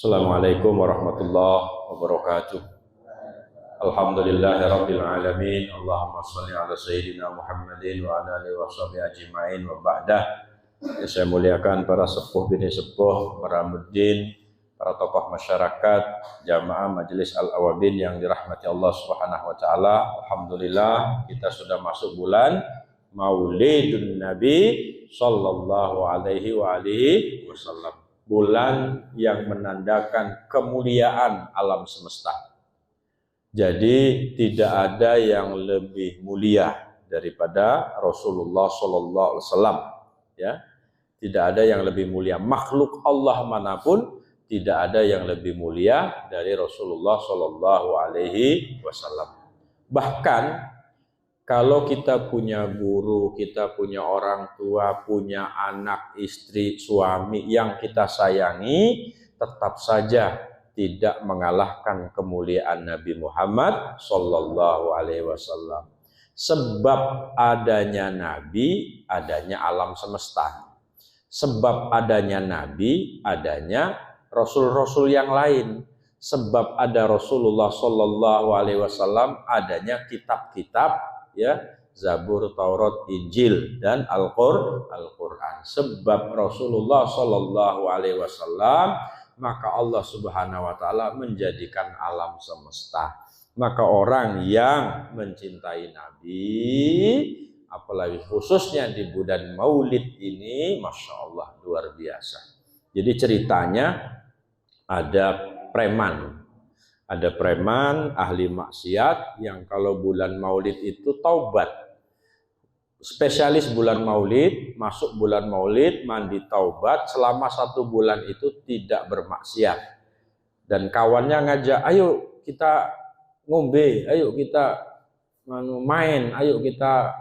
Assalamualaikum warahmatullahi wabarakatuh. Alhamdulillahirabbil alamin. Allahumma shalli ala sayyidina Muhammadin wa ala alihi washabihi ajmain wa ba'dah. Ya, saya muliakan para sepuh bini sepuh, para muddin, para tokoh masyarakat, jamaah Majelis Al-Awabin yang dirahmati Allah Subhanahu wa taala. Alhamdulillah kita sudah masuk bulan Maulidun Nabi sallallahu alaihi wa alihi wasallam. Bulan yang menandakan kemuliaan alam semesta. Jadi tidak ada yang lebih mulia daripada Rasulullah Sallallahu Alaihi Wasallam. Ya, tidak ada yang lebih mulia. Makhluk Allah manapun tidak ada yang lebih mulia dari Rasulullah Sallallahu Alaihi Wasallam. Bahkan kalau kita punya guru, kita punya orang tua, punya anak, istri, suami yang kita sayangi, tetap saja tidak mengalahkan kemuliaan Nabi Muhammad Sallallahu Alaihi Wasallam. Sebab adanya Nabi, adanya alam semesta. Sebab adanya Nabi, adanya Rasul-Rasul yang lain. Sebab ada Rasulullah Sallallahu Alaihi Wasallam, adanya kitab-kitab, ya, Zabur, Taurat, Injil, dan Al-Quran. Sebab Rasulullah Sallallahu Alaihi Wasallam, maka Allah Subhanahu Wa Taala menjadikan alam semesta. Maka orang yang mencintai Nabi, apalagi khususnya di bulan Maulid ini, masya Allah luar biasa. Jadi ceritanya ada preman. Ada preman ahli maksiat yang kalau bulan Maulid itu taubat. Spesialis bulan Maulid, masuk bulan Maulid, mandi taubat, selama 1 bulan itu tidak bermaksiat. Dan kawannya ngajak, ayo kita ngombe, ayo kita main, ayo kita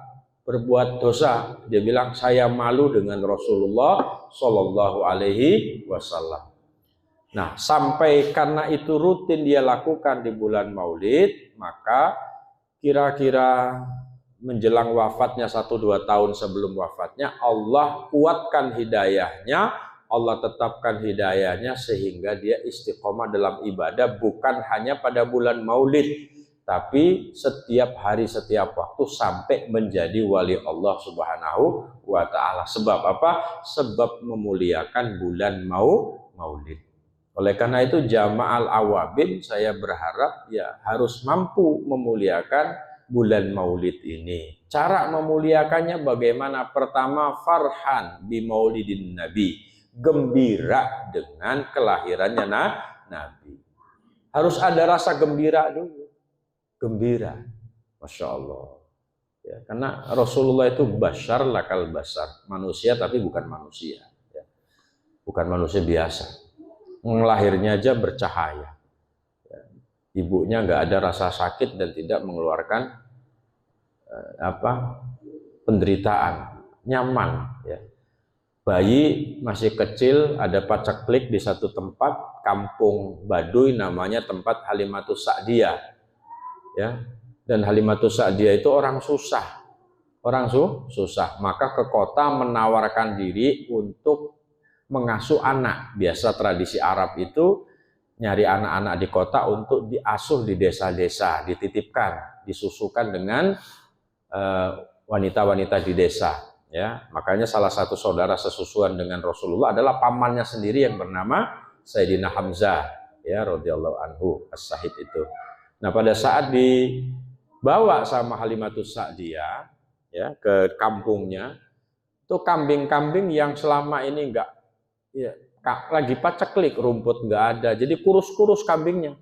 berbuat dosa. Dia bilang, saya malu dengan Rasulullah Sallallahu Alaihi Wasallam. Nah, sampai karena itu rutin dia lakukan di bulan Maulid, maka kira-kira menjelang wafatnya 1-2 tahun sebelum wafatnya, Allah kuatkan hidayahnya, Allah tetapkan hidayahnya sehingga dia istiqomah dalam ibadah bukan hanya pada bulan Maulid, tapi setiap hari, setiap waktu sampai menjadi wali Allah Subhanahu wa Ta'ala. Sebab apa? Sebab memuliakan bulan Maulid. Oleh karena itu jamaah Al-Awabin saya berharap ya harus mampu memuliakan bulan Maulid ini. Cara memuliakannya bagaimana? Pertama, farhan bi maulidin Nabi. Gembira dengan kelahirannya Nabi. Harus ada rasa gembira dulu. Gembira. Masya Allah. Ya, karena Rasulullah itu bashar lakal bashar. Manusia tapi bukan manusia. Ya. Bukan manusia biasa. Melahirnya aja bercahaya, ibunya nggak ada rasa sakit dan tidak mengeluarkan penderitaan, nyaman. Ya. Bayi masih kecil, ada pacaklik di satu tempat, kampung Baduy namanya tempat Halimatus Sa'diyah. Ya. Dan Halimatus Sa'diyah itu orang susah, susah. Maka ke kota menawarkan diri untuk mengasuh anak. Biasa tradisi Arab itu nyari anak-anak di kota untuk diasuh di desa-desa, dititipkan, disusukan dengan wanita-wanita di desa. Ya, makanya salah satu saudara sesusuan dengan Rasulullah adalah pamannya sendiri yang bernama Sayyidina Hamzah, ya radhiyallahu anhu, as-Sahid itu. Nah, pada saat dibawa sama Halimatus Sa'diyah ya ke kampungnya, itu kambing-kambing yang selama ini enggak lagi paceklik, rumput nggak ada, jadi kurus-kurus kambingnya.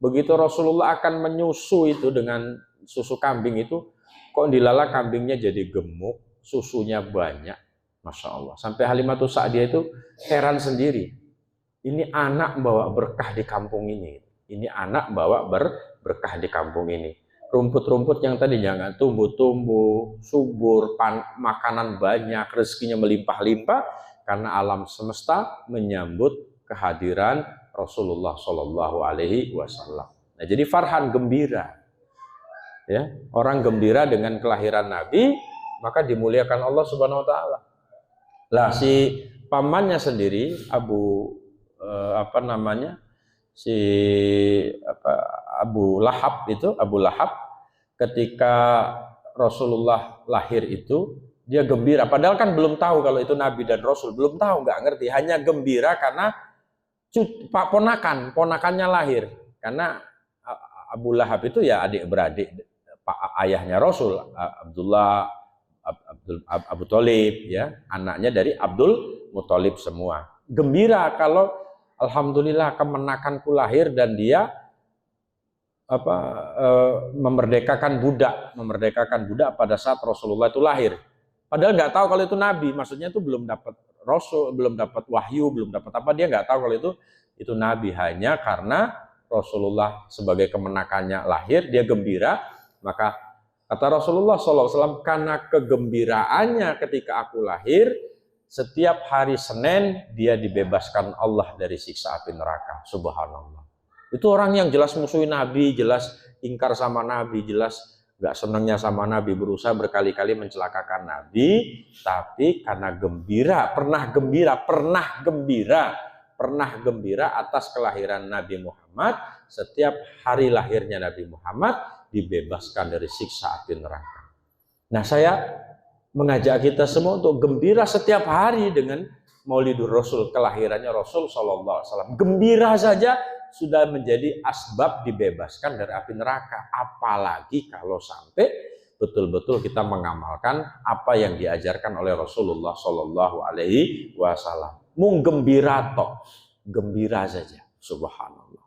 Begitu Rasulullah akan menyusu itu dengan susu kambing itu, kok dilala kambingnya jadi gemuk, susunya banyak, masya Allah. Sampai Halimatus Sa'diyah itu heran sendiri. Ini anak bawa berkah di kampung ini. Ini anak bawa berkah di kampung ini. Rumput-rumput yang tadinya nggak tumbuh-tumbuh, subur, makanan banyak, rezekinya melimpah-limpah. Karena alam semesta menyambut kehadiran Rasulullah Shallallahu Alaihi Wasallam. Nah, jadi farhan gembira, ya orang gembira dengan kelahiran Nabi, maka dimuliakan Allah Subhanahu Wa Taala. Lah si pamannya sendiri Abu si Abu Lahab ketika Rasulullah lahir itu dia gembira, padahal kan belum tahu kalau itu Nabi dan Rasul, belum tahu, nggak ngerti, hanya gembira karena ponakannya lahir. Karena Abu Lahab itu ya adik beradik ayahnya Rasul, Abdullah, Abu Thalib, ya, anaknya dari Abdul Muthalib semua. Gembira kalau alhamdulillah kemenakanku lahir dan dia memerdekakan budak pada saat Rasulullah itu lahir. Padahal nggak tahu kalau itu Nabi, maksudnya itu belum dapat Rasul, belum dapat wahyu, belum dapat apa, dia nggak tahu kalau itu Nabi, hanya karena Rasulullah sebagai kemenakannya lahir, dia gembira. Maka kata Rasulullah SAW, karena kegembiraannya ketika aku lahir, setiap hari Senin dia dibebaskan Allah dari siksa api neraka. Subhanallah. Itu orang yang jelas musuhi Nabi, jelas ingkar sama Nabi, jelas nggak senangnya sama Nabi, berusaha berkali-kali mencelakakan Nabi, tapi karena pernah gembira atas kelahiran Nabi Muhammad. Setiap hari lahirnya Nabi Muhammad dibebaskan dari siksa api neraka. Nah, saya mengajak kita semua untuk gembira setiap hari dengan Maulidur Rasul, kelahirannya Rasul Sallallahu Alaihi Wasallam. Gembira saja sudah menjadi asbab dibebaskan dari api neraka. Apalagi kalau sampai betul-betul kita mengamalkan apa yang diajarkan oleh Rasulullah Sallallahu Alaihi Wasallam. Gembira saja, subhanallah.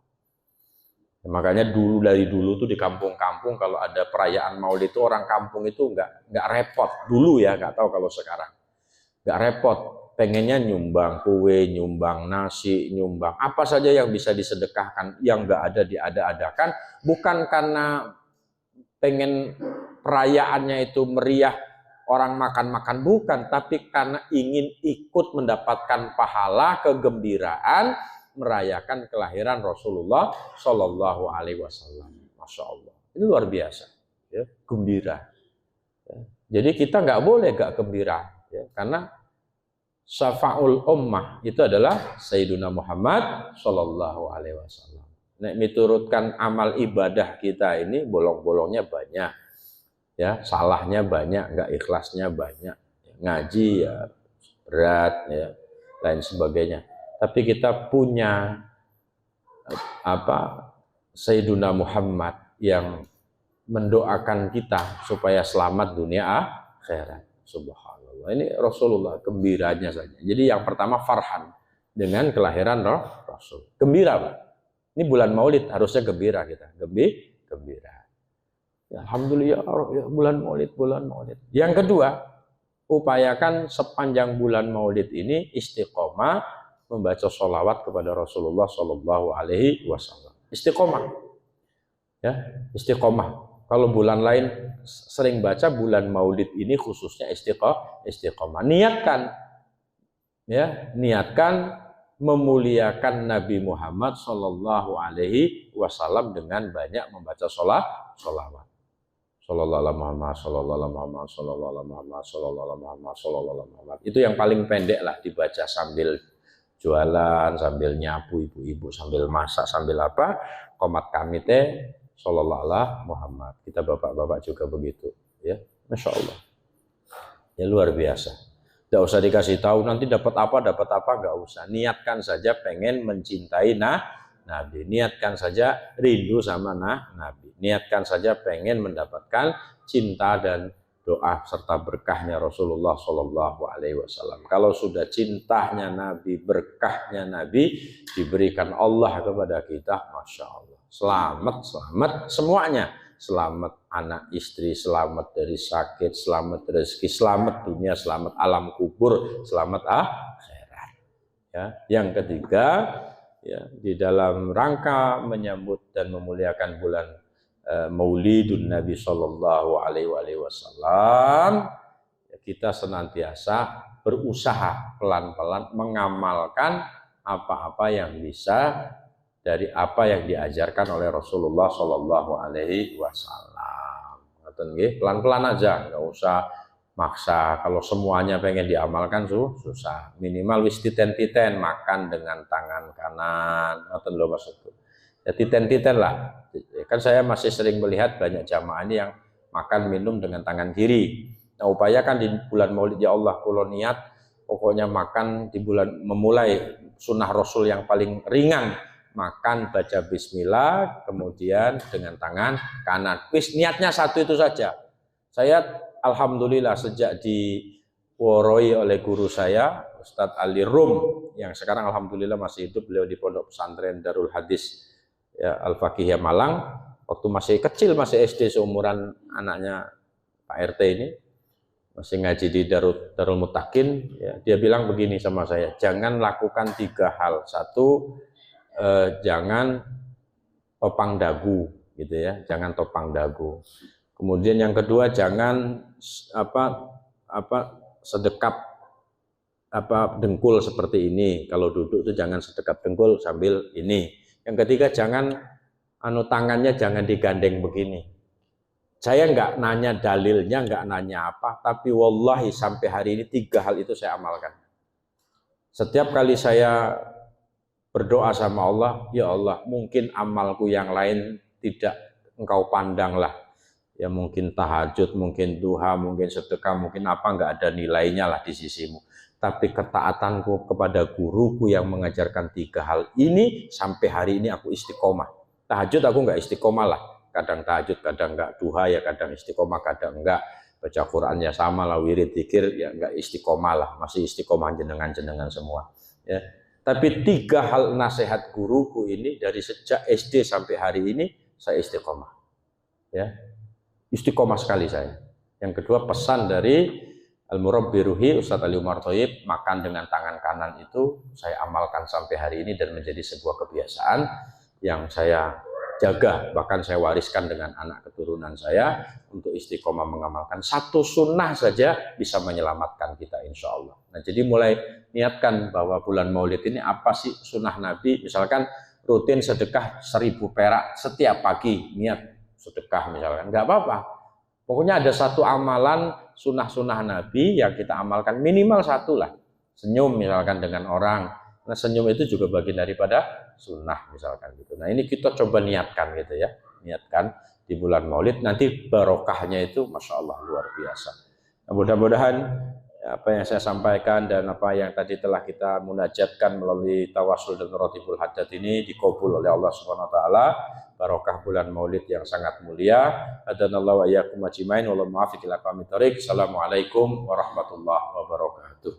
Makanya dari dulu tuh di kampung-kampung kalau ada perayaan Maulid itu orang kampung itu nggak repot dulu ya, nggak tahu kalau sekarang. Nggak repot, pengennya nyumbang kue, nyumbang nasi, nyumbang apa saja yang bisa disedekahkan, yang nggak ada diada-adakan, bukan karena pengen perayaannya itu meriah, orang makan-makan, bukan, tapi karena ingin ikut mendapatkan pahala, kegembiraan merayakan kelahiran Rasulullah Shallallahu Alaihi Wasallam. Masya Allah, ini luar biasa, ya, gembira. Ya. Jadi kita nggak boleh nggak gembira, ya, karena syafa'ul ummah itu adalah Sayyiduna Muhammad Shallallahu Alaihi Wasallam. Nek miturutkan amal ibadah kita ini bolong-bolongnya banyak, ya, salahnya banyak, nggak ikhlasnya banyak, ngaji ya berat, ya, lain sebagainya. Tapi kita punya Sayyiduna Muhammad yang mendoakan kita supaya selamat dunia akhirat. Subhanallah. Ini Rasulullah gembiranya saja. Jadi yang pertama farhan dengan kelahiran Rasul. Gembira, Pak. Ini bulan Maulid harusnya gembira kita. Gembira. Ya, alhamdulillah ya, bulan Maulid. Yang kedua, upayakan sepanjang bulan Maulid ini istiqomah membaca sholawat kepada Rasulullah Shallallahu Alaihi Wasallam. Istiqomah, ya, istiqomah. Kalau bulan lain sering baca, bulan Maulid ini khususnya istiqomah. Niatkan memuliakan Nabi Muhammad Shallallahu Alaihi Wasallam dengan banyak membaca sholawat. Sallallahu Muhammad, sallallahu Muhammad, sallallahu Muhammad, sallallahu Muhammad, sallallahu Muhammad. Itu yang paling pendek lah dibaca sambil jualan, sambil nyapu ibu-ibu, sambil masak, sambil apa, qomat kami teh sallallahu Muhammad. Kita bapak-bapak juga begitu, ya, masya Allah, ya, luar biasa. Tidak usah dikasih tahu nanti dapat apa, nggak usah. Niatkan saja pengen mencintai Nabi, niatkan saja rindu sama Nabi, niatkan saja pengen mendapatkan cinta dan doa serta berkahnya Rasulullah Shallallahu Alaihi Wasallam. Kalau sudah cintanya Nabi, berkahnya Nabi diberikan Allah kepada kita, masya Allah, selamat semuanya, selamat anak istri, selamat dari sakit, selamat rezeki, selamat dunia, selamat alam kubur, selamat akhirat. Ya, yang ketiga, ya, di dalam rangka menyambut dan memuliakan bulan Maulidun Nabi Shallallahu Alaihi Wasallam, kita senantiasa berusaha pelan-pelan mengamalkan apa-apa yang bisa dari apa yang diajarkan oleh Rasulullah Shallallahu Alaihi Wasallam. Pelan-pelan aja, nggak usah maksa. Kalau semuanya pengen diamalkan susah. Minimal wis titen-titen makan dengan tangan kanan. Ngoten lho maksudku. Ya titen-titen lah. Kan saya masih sering melihat banyak jamaah ini yang makan minum dengan tangan kiri. Nah, upayakan di bulan Maulid ya Allah kula niat pokoknya makan di bulan memulai sunnah Rasul yang paling ringan, makan baca bismillah kemudian dengan tangan kanan. Wis niatnya satu itu saja. Saya alhamdulillah sejak diworoi oleh guru saya Ustadz Ali Rum yang sekarang alhamdulillah masih hidup, beliau di Pondok Pesantren Darul Hadis ya, Al-Faqihiyah Malang. Waktu masih kecil, masih SD seumuran anaknya Pak RT ini, masih ngaji di Darul Mutakin, ya, dia bilang begini sama saya, jangan lakukan 3 hal. Satu, jangan topang dagu, gitu ya, jangan topang dagu. Kemudian yang kedua, jangan sedekap dengkul seperti ini. Kalau duduk itu jangan sedekap dengkul sambil ini. Yang ketiga, jangan tangannya jangan digandeng begini. Saya nggak nanya dalilnya, nggak nanya apa, tapi wallahi sampai hari ini 3 hal itu saya amalkan. Setiap kali saya berdoa sama Allah, ya Allah, mungkin amalku yang lain tidak engkau pandang lah. Ya mungkin tahajud, mungkin duha, mungkin sedekah, mungkin apa, nggak ada nilainya lah di sisimu. Tapi ketaatanku kepada guruku yang mengajarkan 3 hal ini, sampai hari ini aku istiqomah. Tahajud aku nggak istiqomah lah. Kadang tahajud, kadang enggak, duha ya kadang istiqomah, kadang enggak, baca Qurannya sama lah, wirid, zikir ya enggak istiqomah lah, masih istiqomah jenengan semua ya. Tapi 3 hal nasihat guruku ini dari sejak SD sampai hari ini saya istiqomah ya, istiqomah sekali saya. Yang kedua, pesan dari Al-Murabbi Ruhi Ustadz Ali Umar Thayyib, makan dengan tangan kanan itu saya amalkan sampai hari ini dan menjadi sebuah kebiasaan yang saya jaga, bahkan saya wariskan dengan anak keturunan saya untuk istiqomah mengamalkan. 1 sunnah saja bisa menyelamatkan kita insya Allah. Nah, jadi mulai niatkan bahwa bulan Maulid ini apa sih sunnah Nabi, misalkan rutin sedekah 1000 perak setiap pagi, niat sedekah misalkan, nggak apa-apa. Pokoknya ada 1 amalan sunnah-sunnah Nabi yang kita amalkan, minimal 1 lah. Senyum misalkan dengan orang, nah senyum itu juga bagian daripada sunnah misalkan gitu. Nah ini kita coba niatkan gitu ya, niatkan di bulan Maulid, nanti barokahnya itu Masya Allah luar biasa. Nah, mudah-mudahan apa yang saya sampaikan dan apa yang tadi telah kita munajatkan melalui tawasul dan rotibul hajat ini dikabul oleh Allah Subhanahu Wa Taala. Barokah bulan Maulid yang sangat mulia. Hadanallahu wa iyyakum ajmain. Wallahu muwaffiq ila aqwamit thoriq. Assalamualaikum warahmatullahi wabarakatuh.